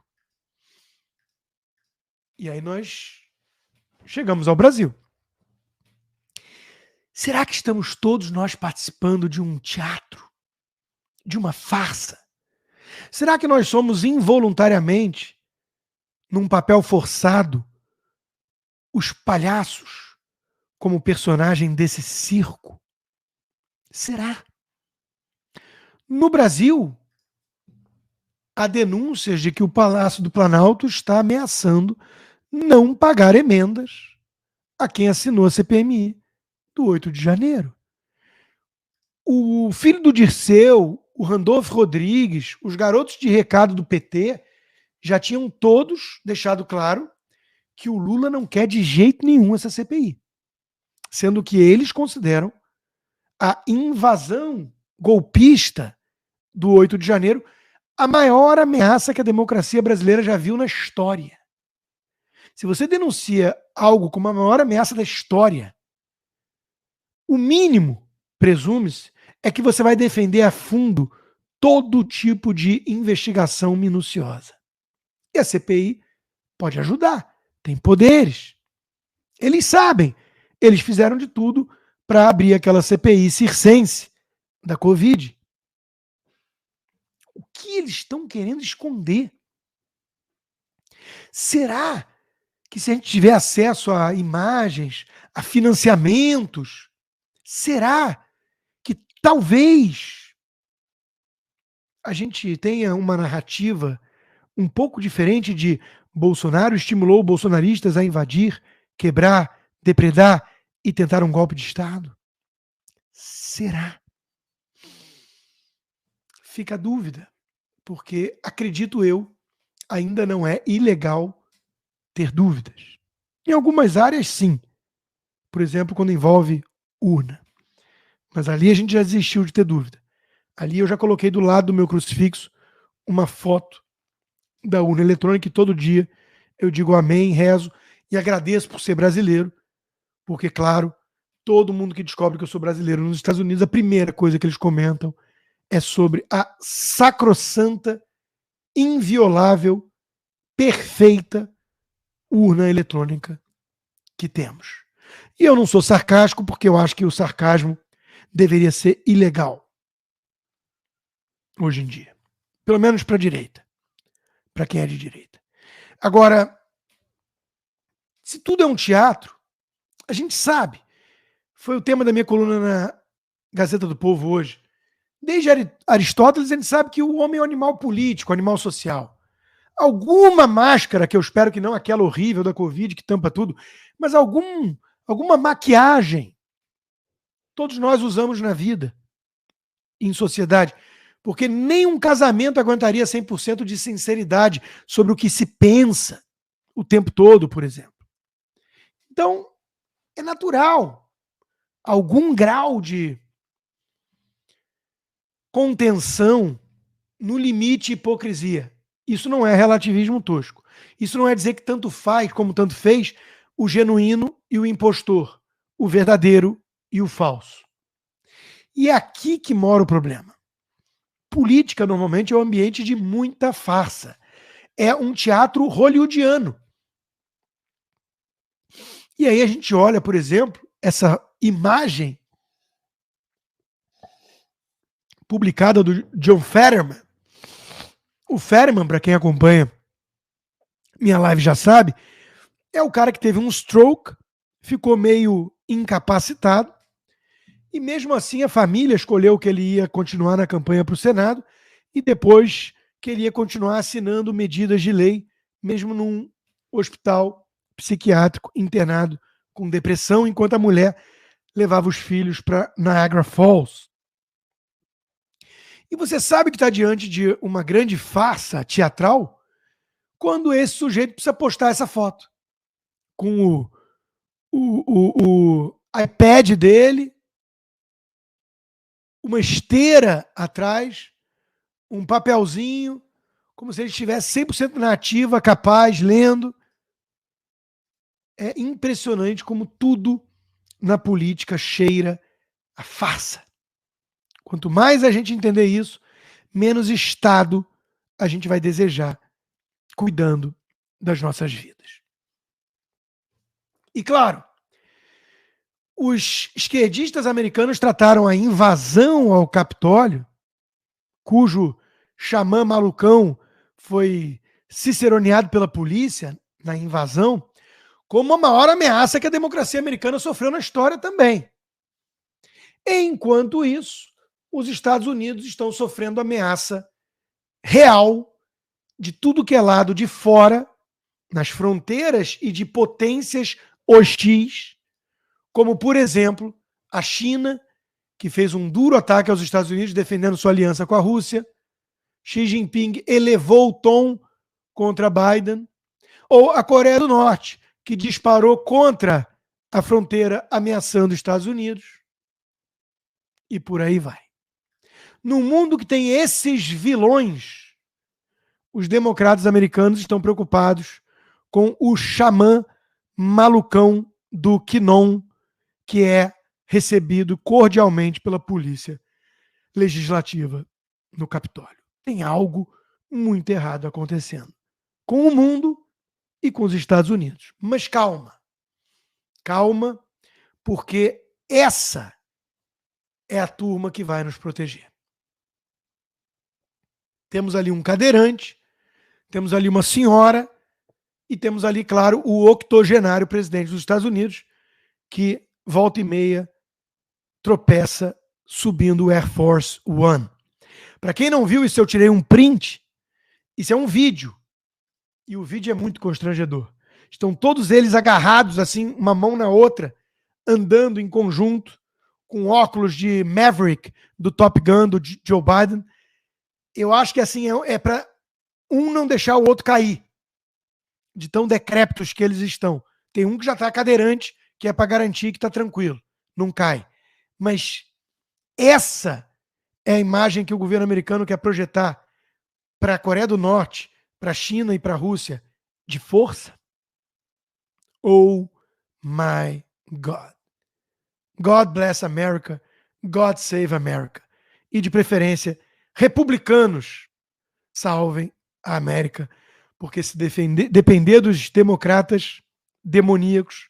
E aí nós chegamos ao Brasil. Será que estamos todos nós participando de um teatro? De uma farsa? Será que nós somos involuntariamente, num papel forçado, os palhaços como personagem desse circo? Será? No Brasil, há denúncias de que o Palácio do Planalto está ameaçando não pagar emendas a quem assinou a CPMI do 8 de janeiro. O filho do Dirceu, o Randolfo Rodrigues, os garotos de recado do PT já tinham todos deixado claro que o Lula não quer de jeito nenhum essa CPI, sendo que eles consideram a invasão golpista do 8 de janeiro a maior ameaça que a democracia brasileira já viu na história. Se você denuncia algo como a maior ameaça da história, o mínimo, presume-se, é que você vai defender a fundo todo tipo de investigação minuciosa. E a CPI pode ajudar, tem poderes. Eles sabem, eles fizeram de tudo para abrir aquela CPI circense da Covid. O que eles estão querendo esconder? Será que se a gente tiver acesso a imagens, a financiamentos, será que talvez a gente tenha uma narrativa um pouco diferente de Bolsonaro estimulou bolsonaristas a invadir, quebrar, depredar e tentar um golpe de Estado? Será? Fica a dúvida, porque acredito eu, ainda não é ilegal ter dúvidas. Em algumas áreas, sim. Por exemplo, quando envolve urna. Mas ali a gente já desistiu de ter dúvida. Ali eu já coloquei do lado do meu crucifixo uma foto da urna eletrônica e todo dia eu digo amém, rezo e agradeço por ser brasileiro, porque, claro, todo mundo que descobre que eu sou brasileiro nos Estados Unidos, a primeira coisa que eles comentam é sobre a sacrossanta, inviolável, perfeita urna eletrônica que temos. E eu não sou sarcástico, porque eu acho que o sarcasmo deveria ser ilegal hoje em dia. Pelo menos para a direita. Para quem é de direita. Agora, se tudo é um teatro, a gente sabe. Foi o tema da minha coluna na Gazeta do Povo hoje. Desde Aristóteles, a gente sabe que o homem é um animal político, um animal social. Alguma máscara, que eu espero que não aquela horrível da Covid que tampa tudo, mas alguma maquiagem todos nós usamos na vida, em sociedade. Porque nem um casamento aguentaria 100% de sinceridade sobre o que se pensa o tempo todo, por exemplo. Então, é natural algum grau de contenção no limite hipocrisia. Isso não é relativismo tosco. Isso não é dizer que tanto faz como tanto fez o genuíno e o impostor, o verdadeiro e o falso. E é aqui que mora o problema. Política, normalmente, é um ambiente de muita farsa. É um teatro hollywoodiano. E aí a gente olha, por exemplo, essa imagem publicada do John Fetterman. O Fetterman, para quem acompanha minha live já sabe, é o cara que teve um stroke, ficou meio incapacitado, e mesmo assim a família escolheu que ele ia continuar na campanha para o Senado e depois queria continuar assinando medidas de lei, mesmo num hospital psiquiátrico internado com depressão, enquanto a mulher levava os filhos para Niagara Falls. E você sabe que está diante de uma grande farsa teatral quando esse sujeito precisa postar essa foto com o iPad dele, uma esteira atrás, um papelzinho, como se ele estivesse 100% na ativa, capaz, lendo. É impressionante como tudo na política cheira a farsa. Quanto mais a gente entender isso, menos Estado a gente vai desejar cuidando das nossas vidas. E claro, os esquerdistas americanos trataram a invasão ao Capitólio, cujo xamã malucão foi ciceroneado pela polícia na invasão, como a maior ameaça que a democracia americana sofreu na história também. Enquanto isso, os Estados Unidos estão sofrendo ameaça real de tudo que é lado de fora, nas fronteiras e de potências hostis, como, por exemplo, a China, que fez um duro ataque aos Estados Unidos defendendo sua aliança com a Rússia. Xi Jinping elevou o tom contra Biden. Ou a Coreia do Norte, que disparou contra a fronteira, ameaçando os Estados Unidos. E por aí vai. No mundo que tem esses vilões, os democratas americanos estão preocupados com o xamã malucão do Quinon, que é recebido cordialmente pela polícia legislativa no Capitólio. Tem algo muito errado acontecendo com o mundo e com os Estados Unidos. Mas calma. Calma, porque essa é a turma que vai nos proteger. Temos ali um cadeirante, temos ali uma senhora e temos ali, claro, o octogenário presidente dos Estados Unidos, que volta e meia tropeça subindo o Air Force One. Para quem não viu isso, eu tirei um print. Isso é um vídeo. E o vídeo é muito constrangedor. Estão todos eles agarrados, assim, uma mão na outra, andando em conjunto, com óculos de Maverick, do Top Gun, do Joe Biden. Eu acho que, assim, é para um não deixar o outro cair, de tão decrépitos que eles estão. Tem um que já está cadeirante, que é para garantir que está tranquilo, não cai. Mas essa é a imagem que o governo americano quer projetar para a Coreia do Norte, para a China e para a Rússia, de força? Oh my God. God bless America. God save America. E de preferência, republicanos salvem a América, porque se depender dos democratas demoníacos,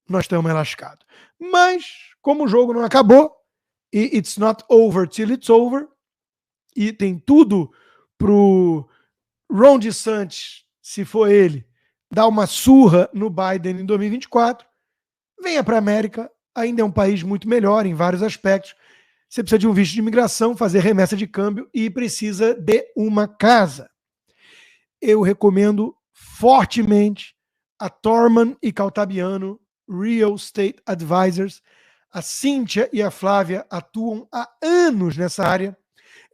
nós estamos lascados. Mas, como o jogo não acabou, e it's not over till it's over, e tem tudo pro Ron DeSantis, se for ele, dar uma surra no Biden em 2024, venha para a América, ainda é um país muito melhor em vários aspectos. Você precisa de um visto de imigração, fazer remessa de câmbio e precisa de uma casa. Eu recomendo fortemente a Torman e Caltabiano Real Estate Advisors. A Cíntia e a Flávia atuam há anos nessa área.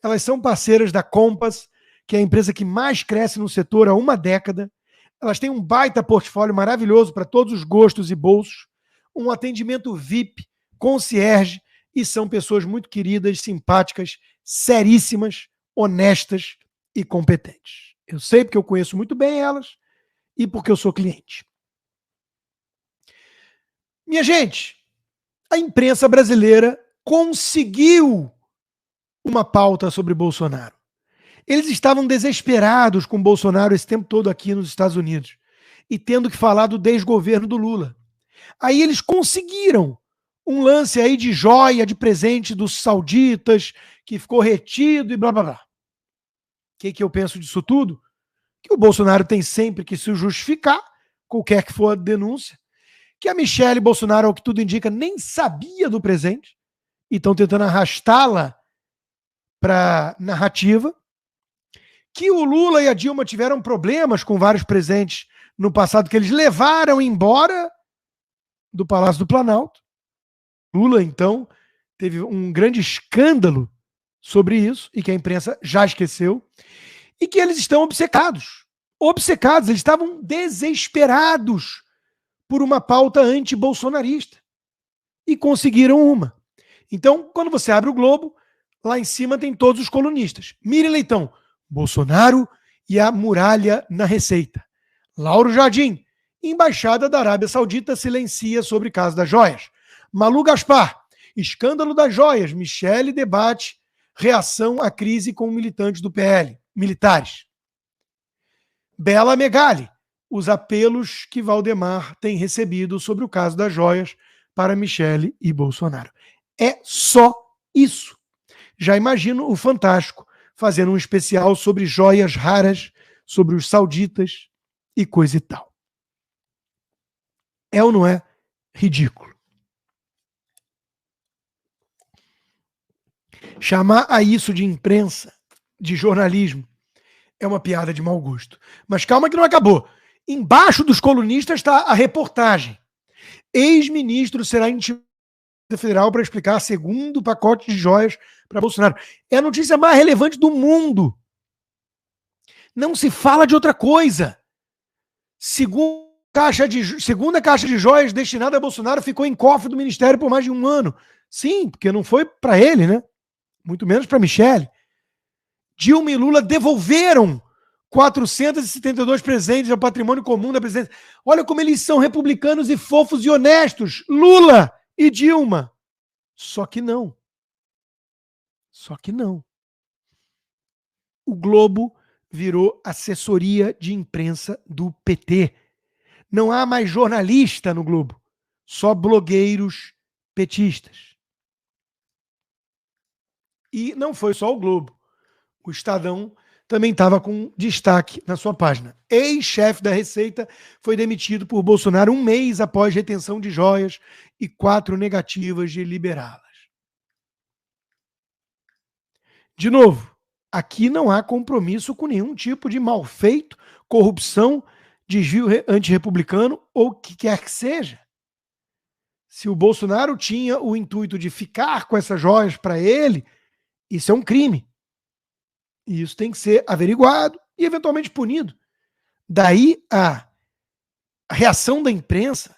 Elas são parceiras da Compass, que é a empresa que mais cresce no setor há uma década. Elas têm um baita portfólio maravilhoso para todos os gostos e bolsos, um atendimento VIP, concierge, e são pessoas muito queridas, simpáticas, seríssimas, honestas e competentes. Eu sei porque eu conheço muito bem elas e porque eu sou cliente. Minha gente, a imprensa brasileira conseguiu uma pauta sobre Bolsonaro. Eles estavam desesperados com Bolsonaro esse tempo todo aqui nos Estados Unidos e tendo que falar do desgoverno do Lula. Aí eles conseguiram um lance aí de joia, de presente dos sauditas, que ficou retido e blá blá blá. O que eu penso disso tudo? Que o Bolsonaro tem sempre que se justificar, qualquer que for a denúncia, que a Michelle Bolsonaro, ao que tudo indica, nem sabia do presente e estão tentando arrastá-la para narrativa, que o Lula e a Dilma tiveram problemas com vários presentes no passado que eles levaram embora do Palácio do Planalto. Lula, então, teve um grande escândalo sobre isso e que a imprensa já esqueceu. E que eles estão obcecados. Obcecados, eles estavam desesperados por uma pauta anti-bolsonarista. E conseguiram uma. Então, quando você abre o Globo, lá em cima tem todos os colunistas. Miriam Leitão, Bolsonaro e a muralha na Receita. Lauro Jardim, Embaixada da Arábia Saudita silencia sobre caso das joias. Malu Gaspar, Escândalo das joias. Michele debate reação à crise com militantes do PL. Militares. Bela Megali. Os apelos que Valdemar tem recebido sobre o caso das joias para Michele e Bolsonaro. É só isso. Já imagino o Fantástico fazendo um especial sobre joias raras, sobre os sauditas e coisa e tal. É ou não é ridículo? Chamar a isso de imprensa, de jornalismo, é uma piada de mau gosto. Mas calma que não acabou. Embaixo dos colunistas está a reportagem. Ex-ministro será intimado federal para explicar segundo pacote de joias para Bolsonaro. É a notícia mais relevante do mundo. Não se fala de outra coisa. Segunda caixa de joias destinada a Bolsonaro ficou em cofre do Ministério por mais de um ano. Sim, porque não foi para ele, né? Muito menos para Michele. Dilma e Lula devolveram 472 presentes ao patrimônio comum da presidência. Olha como eles são republicanos e fofos e honestos. Lula e Dilma. Só que não. Só que não. O Globo virou assessoria de imprensa do PT. Não há mais jornalista no Globo. Só blogueiros petistas. E não foi só o Globo. O Estadão também estava com destaque na sua página. Ex-chefe da Receita foi demitido por Bolsonaro um mês após retenção de joias e 4 negativas de liberá-las. De novo, aqui não há compromisso com nenhum tipo de malfeito, corrupção, desvio antirrepublicano ou o que quer que seja. Se o Bolsonaro tinha o intuito de ficar com essas joias para ele, isso é um crime. E isso tem que ser averiguado e eventualmente punido. Daí a reação da imprensa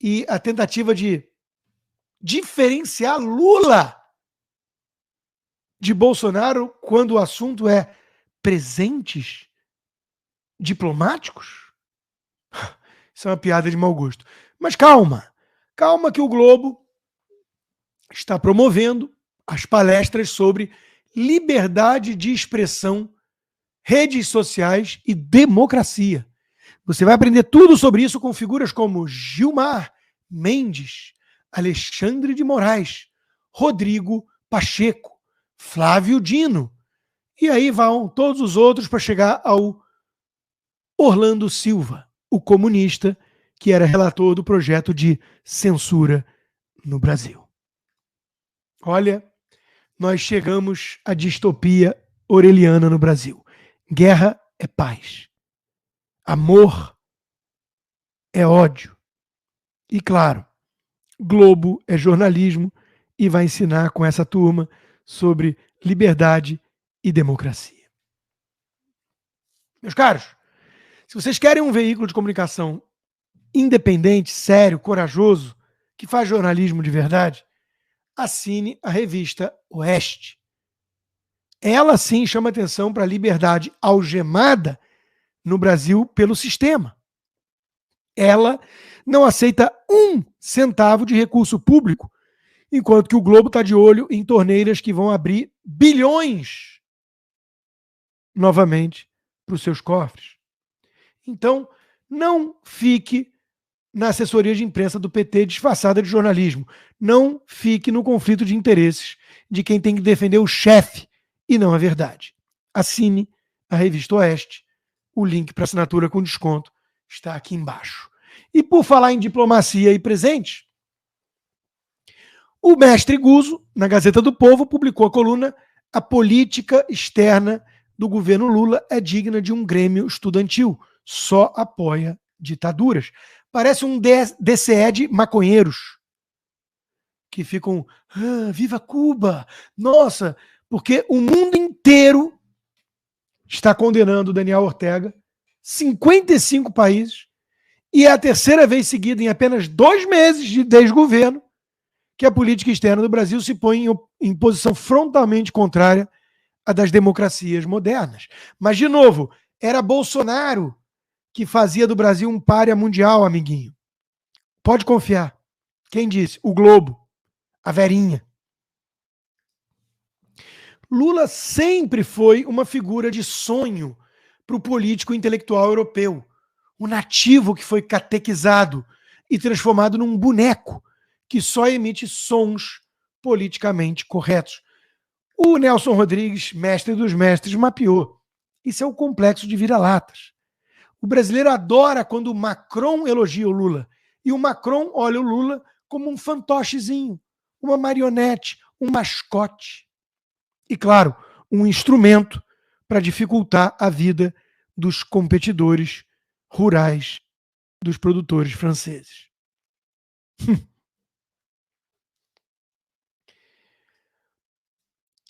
e a tentativa de diferenciar Lula de Bolsonaro quando o assunto é presentes diplomáticos. Isso é uma piada de mau gosto. Mas calma que o Globo está promovendo as palestras sobre liberdade de expressão, redes sociais e democracia. Você vai aprender tudo sobre isso com figuras como Gilmar Mendes, Alexandre de Moraes, Rodrigo Pacheco, Flávio Dino. E aí vão todos os outros para chegar ao Orlando Silva, o comunista que era relator do projeto de censura no Brasil. Olha, nós chegamos à distopia orwelliana no Brasil. Guerra é paz. Amor é ódio. E claro, Globo é jornalismo e vai ensinar com essa turma sobre liberdade e democracia. Meus caros, se vocês querem um veículo de comunicação independente, sério, corajoso, que faz jornalismo de verdade, assine a revista Oeste. Ela sim chama atenção para a liberdade algemada no Brasil pelo sistema. Ela não aceita 1 centavo de recurso público, enquanto que o Globo está de olho em torneiras que vão abrir bilhões novamente para os seus cofres. Então, não fique na assessoria de imprensa do PT disfarçada de jornalismo. Não fique no conflito de interesses de quem tem que defender o chefe e não a verdade. Assine a revista Oeste. O link para assinatura com desconto está aqui embaixo. E por falar em diplomacia e presente, o mestre Guzzo, na Gazeta do Povo, publicou a coluna A Política Externa do Governo Lula é digna de um grêmio estudantil. Só apoia ditaduras. Parece um DCE de maconheiros que ficam, viva Cuba, nossa, porque o mundo inteiro está condenando Daniel Ortega, 55 países, e é a terceira vez seguida em apenas 2 meses de desgoverno que a política externa do Brasil se põe em posição frontalmente contrária à das democracias modernas. Mas, de novo, era Bolsonaro que fazia do Brasil um pária mundial, amiguinho. Pode confiar. Quem disse? O Globo. a Verinha. Lula sempre foi uma figura de sonho para o político intelectual europeu. O nativo que foi catequizado e transformado num boneco que só emite sons politicamente corretos. O Nelson Rodrigues, mestre dos mestres, mapeou. Isso é o complexo de vira-latas. O brasileiro adora quando o Macron elogia o Lula. E o Macron olha o Lula como um fantochezinho, uma marionete, um mascote. E, claro, um instrumento para dificultar a vida dos competidores rurais dos produtores franceses.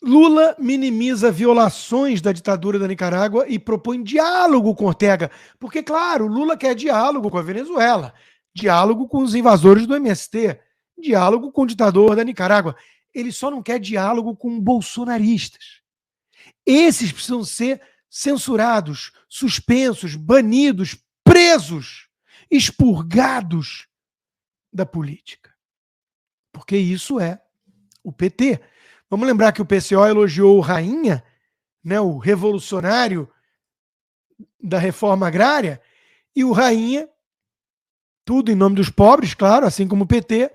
Lula minimiza violações da ditadura da Nicarágua e propõe diálogo com Ortega. Porque, claro, Lula quer diálogo com a Venezuela, diálogo com os invasores do MST, diálogo com o ditador da Nicarágua. Ele só não quer diálogo com bolsonaristas. Esses precisam ser censurados, suspensos, banidos, presos, expurgados da política. Porque isso é o PT. Vamos lembrar que o PCO elogiou o Rainha, né, o revolucionário da reforma agrária, e o Rainha, tudo em nome dos pobres, claro, assim como o PT,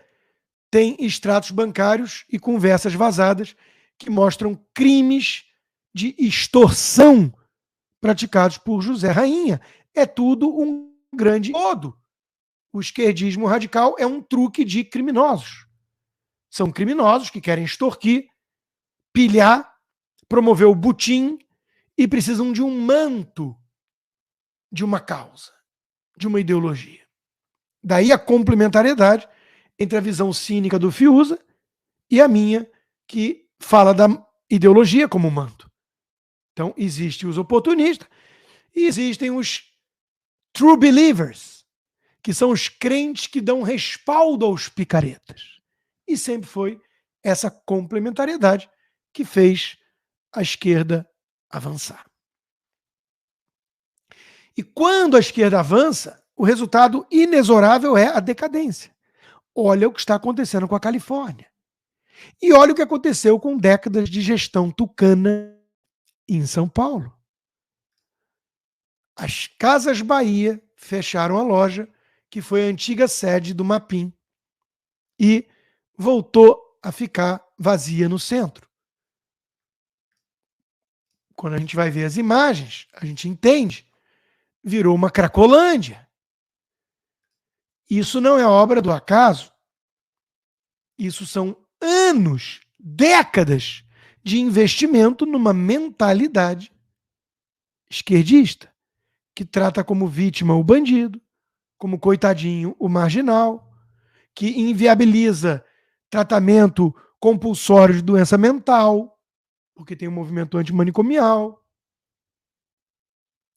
tem extratos bancários e conversas vazadas que mostram crimes de extorsão praticados por José Rainha. É tudo um grande todo. O esquerdismo radical é um truque de criminosos. São criminosos que querem extorquir, pilhar, promover o butim e precisam de um manto de uma causa, de uma ideologia. Daí a complementariedade entre a visão cínica do Fiuza e a minha, que fala da ideologia como manto. Então, existem os oportunistas e existem os true believers, que são os crentes que dão respaldo aos picaretas. E sempre foi essa complementariedade que fez a esquerda avançar. E quando a esquerda avança, o resultado inexorável é a decadência. Olha o que está acontecendo com a Califórnia. E olha o que aconteceu com décadas de gestão tucana em São Paulo. As Casas Bahia fecharam a loja, que foi a antiga sede do Mapim, e voltou a ficar vazia no centro. Quando a gente vai ver as imagens, a gente entende. Virou uma Cracolândia. Isso não é obra do acaso. Isso são anos, décadas de investimento numa mentalidade esquerdista, que trata como vítima o bandido, como coitadinho o marginal, que inviabiliza tratamento compulsório de doença mental, porque tem um movimento antimanicomial.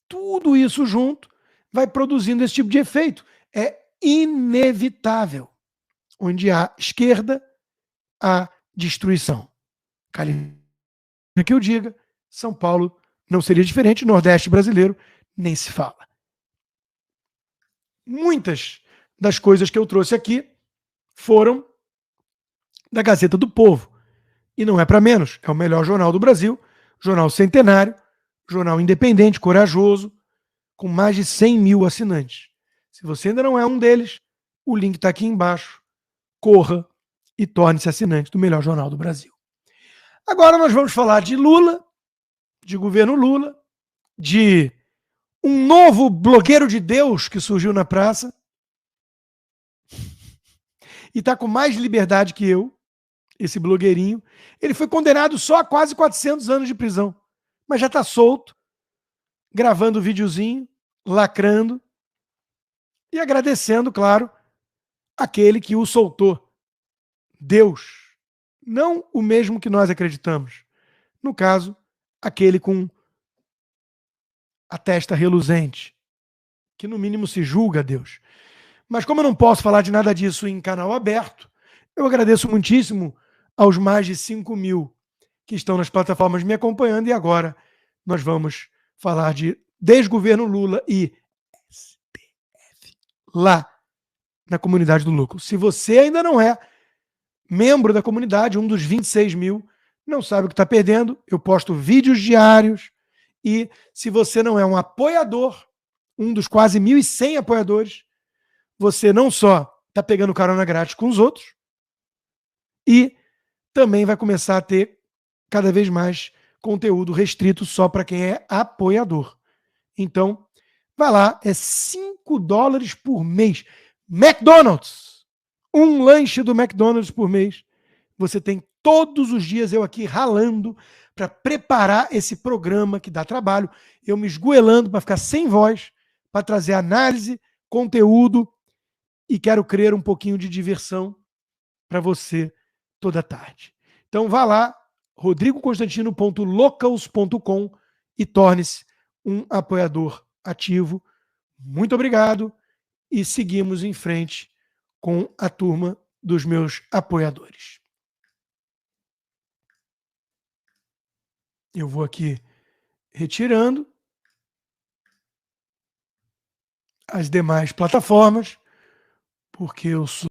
Tudo isso junto vai produzindo esse tipo de efeito. É inevitável. Onde há esquerda, há destruição. Califórnia que eu diga, São Paulo não seria diferente, Nordeste brasileiro nem se fala. Muitas das coisas que eu trouxe aqui foram da Gazeta do Povo. E não é para menos, é o melhor jornal do Brasil, jornal centenário, jornal independente, corajoso, com mais de 100 mil assinantes. Se você ainda não é um deles, o link está aqui embaixo. Corra e torne-se assinante do melhor jornal do Brasil. Agora nós vamos falar de Lula, de governo Lula, de um novo blogueiro de Deus que surgiu na praça e está com mais liberdade que eu, esse blogueirinho. Ele foi condenado só a quase 400 anos de prisão, mas já está solto, gravando videozinho, lacrando e agradecendo, claro, aquele que o soltou. Deus. Não o mesmo que nós acreditamos. No caso, aquele com a testa reluzente, que no mínimo se julga a Deus. Mas como eu não posso falar de nada disso em canal aberto, eu agradeço muitíssimo aos mais de 5 mil que estão nas plataformas me acompanhando, e agora nós vamos falar de desgoverno Lula e STF lá na comunidade do lucro. Se você ainda não é membro da comunidade, um dos 26 mil, não sabe o que está perdendo. Eu posto vídeos diários. E se você não é um apoiador, um dos quase 1.100 apoiadores, você não só está pegando carona grátis com os outros, e também vai começar a ter cada vez mais conteúdo restrito só para quem é apoiador. Então, vai lá, é $5 por mês. McDonald's! Um lanche do McDonald's por mês. Você tem todos os dias eu aqui ralando para preparar esse programa que dá trabalho, eu me esgoelando para ficar sem voz, para trazer análise, conteúdo e quero criar um pouquinho de diversão para você toda tarde. Então vá lá, rodrigoconstantino.locals.com e torne-se um apoiador ativo. Muito obrigado e seguimos em frente com a turma dos meus apoiadores. Eu vou aqui retirando as demais plataformas, porque eu sou